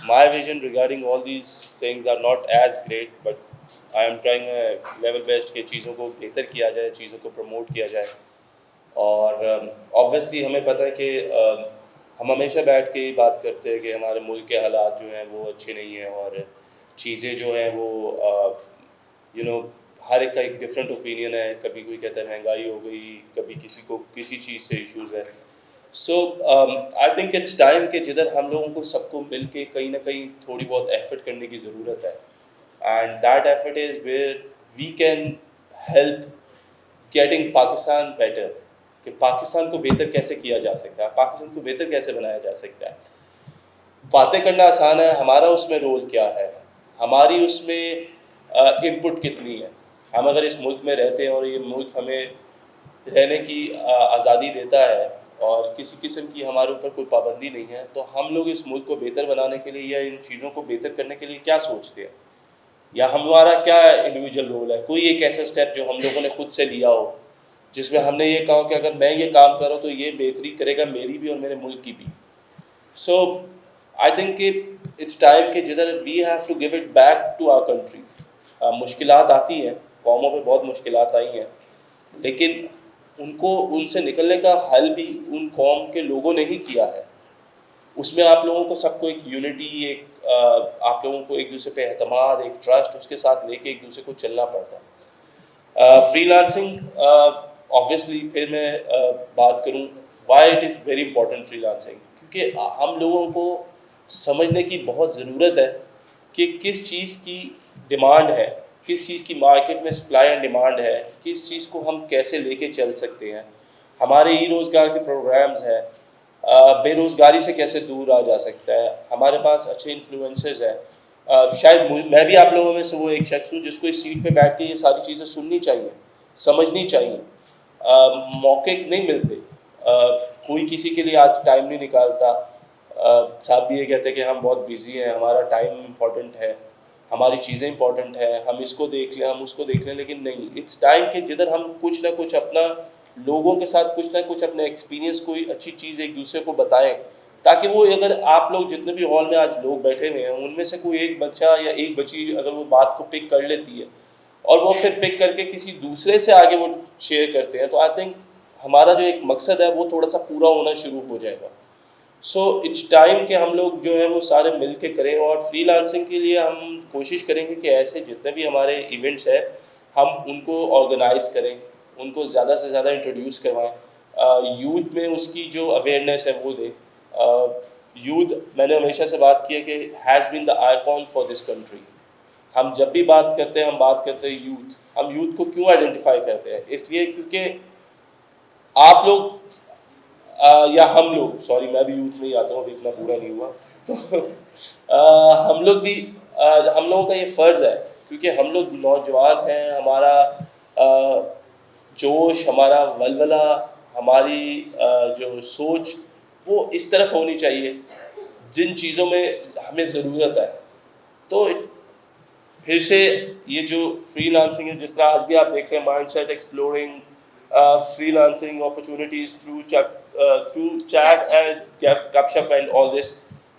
my vision regarding all these things are not as great, but I am trying a level best कि चीज़ों को बेहतर किया जाए, चीज़ों को प्रमोट किया जाए। और ऑब्वियसली हमें पता है कि हम हमेशा बैठ के ही बात करते हैं कि हमारे मुल्क के हालात जो हैं वो अच्छे नहीं हैं, और चीज़ें जो हैं वो यू नो हर एक का एक डिफरेंट ओपिनियन है। कभी कोई कहता है महंगाई हो गई, कभी किसी को किसी चीज़ से इश्यूज़ है। सो आई थिंक इट्स टाइम कि जिधर हम लोगों को सबको मिल के कहीं ना कहीं थोड़ी बहुत एफर्ट करने की ज़रूरत है, and that effort is where we can help getting Pakistan better, कि पाकिस्तान को बेहतर कैसे किया जा सकता है, पाकिस्तान को बेहतर कैसे बनाया जा सकता है। बातें करना आसान है, हमारा उसमें रोल क्या है, हमारी उसमें इनपुट कितनी है। हम अगर इस मुल्क में रहते हैं और ये मुल्क हमें रहने की आज़ादी देता है और किसी किस्म की हमारे ऊपर कोई पाबंदी नहीं है, तो हम लोग इस मुल्क को बेहतर बनाने के लिए या इन चीज़ों को बेहतर करने के लिए क्या सोचते हैं, या हमारा क्या इंडिविजुअल रोल है। कोई एक ऐसा स्टेप जो हम लोगों ने खुद से लिया हो, जिसमें हमने ये कहा कि अगर मैं ये काम कर रहा हूँ तो ये बेहतरी करेगा मेरी भी और मेरे मुल्क की भी। So I think it's time कि जिधर we have to give it back to our country. मुश्किलात आती हैं, कौमों पे बहुत मुश्किलात आई हैं, लेकिन उनको उनसे निकलने का हल भी उन कौम के लोगों ने ही किया है। उसमें आप लोगों को सबको एक यूनिटी, एक आप लोगों को एक दूसरे पे एतमाद, एक ट्रस्ट उसके साथ लेके एक दूसरे को चलना पड़ता है। फ्रीलांसिंग ऑब्वियसली फिर मैं बात करूं why it is very important freelancing, क्योंकि हम लोगों को समझने की बहुत ज़रूरत है कि किस चीज़ की डिमांड है, किस चीज़ की मार्केट में सप्लाई एंड डिमांड है, किस चीज़ को हम कैसे लेके चल सकते हैं। हमारे ई रोज़गार के प्रोग्राम्स हैं, बेरोज़गारी से कैसे दूर आ जा सकता है, हमारे पास अच्छे इन्फ्लुएंसर्स हैं। शायद मैं भी आप लोगों में से वो एक शख्स हूँ जिसको इस सीट पे बैठ के ये सारी चीज़ें सुननी चाहिए, समझनी चाहिए। मौके नहीं मिलते, कोई किसी के लिए आज टाइम नहीं निकालता। साहब भी ये कहते हैं कि हम बहुत बिजी हैं, हमारा टाइम इम्पोर्टेंट है, हमारी चीज़ें इंपॉर्टेंट है, हम इसको देख लें, हम उसको देख लें, लेकिन नहीं, इट्स टाइम कि जिधर हम कुछ ना कुछ अपना लोगों के साथ कुछ ना कुछ अपने एक्सपीरियंस, कोई अच्छी चीज़ एक दूसरे को बताएं, ताकि वो अगर आप लोग जितने भी हॉल में आज लोग बैठे हुए हैं उनमें से कोई एक बच्चा या एक बच्ची अगर वो बात को पिक कर लेती है और वो फिर पिक करके किसी दूसरे से आगे वो शेयर करते हैं, तो आई थिंक हमारा जो एक मकसद है वो थोड़ा सा पूरा होना शुरू हो जाएगा। सो इट्स टाइम कि हम लोग जो है वो सारे मिल के करें, और फ्रीलांसिंग के लिए हम कोशिश करेंगे कि ऐसे जितने भी हमारे इवेंट्स हैं हम उनको ऑर्गेनाइज करें, उनको ज़्यादा से ज़्यादा इंट्रोड्यूस करवाएं, यूथ में उसकी जो अवेयरनेस है वो दें। यूथ, मैंने हमेशा से बात की है कि has been the icon for this country. हम जब भी बात करते हैं हम बात करते हैं यूथ। हम यूथ को क्यों आइडेंटिफाई करते हैं? इसलिए क्योंकि आप लोग या हम लोग, सॉरी मैं भी यूथ में ही आता हूँ, अभी इतना पूरा नहीं हुआ, तो हम लोग भी हम लोगों का ये फ़र्ज़ है, क्योंकि हम लोग नौजवान हैं, हमारा जोश, हमारा वलवला, हमारी जो सोच वो इस तरफ होनी चाहिए जिन चीज़ों में हमें ज़रूरत है। तो फिर से ये जो फ्रीलांसिंग है, जिस तरह आज भी आप देख रहे हैं mindset exploring freelancing opportunities through chat and गपशप एंड ऑल दिस,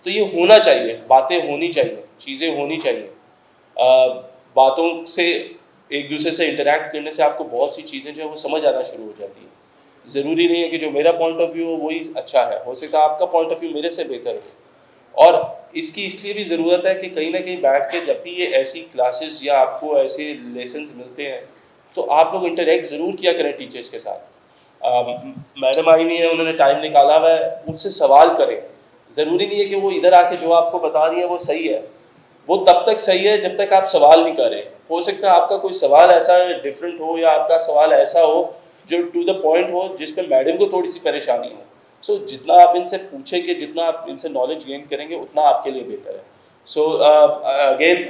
तो ये होना चाहिए, बातें होनी चाहिए, चीज़ें होनी चाहिए। बातों से एक दूसरे से इंटरेक्ट करने से आपको बहुत सी चीज़ें जो है वो समझ आना शुरू हो जाती है। ज़रूरी नहीं है कि जो मेरा पॉइंट ऑफ व्यू हो वही अच्छा है, हो सकता है आपका पॉइंट ऑफ व्यू मेरे से बेहतर हो। और इसकी इसलिए भी ज़रूरत है कि कहीं ना कहीं बैठ के जब भी ये ऐसी क्लासेस या आपको ऐसे लेसन्स मिलते हैं तो आप लोग इंटरेक्ट ज़रूर किया करें टीचर्स के साथ। मैडम आई हुई है, उन्होंने टाइम निकाला हुआ है, उनसे सवाल करें। ज़रूरी नहीं है कि वो इधर आके जो आपको बता रही है वो सही है, वो तब तक सही है जब तक आप सवाल नहीं करें। हो सकता है आपका कोई सवाल ऐसा डिफरेंट हो या आपका सवाल ऐसा हो जो टू द पॉइंट हो, जिस पे मैडम को थोड़ी सी परेशानी हो। सो जितना आप इनसे पूछेंगे, जितना आप इनसे नॉलेज गेन करेंगे, उतना आपके लिए बेहतर है। सो अगेन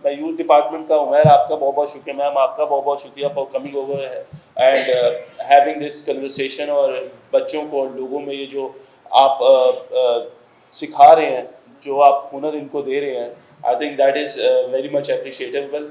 मैं यूथ डिपार्टमेंट का उमैर, आपका बहुत बहुत शुक्रिया मैम, आपका बहुत बहुत शुक्रिया for coming over and having this conversation, और बच्चों को और लोगों में ये जो आप सिखा रहे हैं, जो आप हुनर इनको दे रहे हैं, I think that is very much appreciable.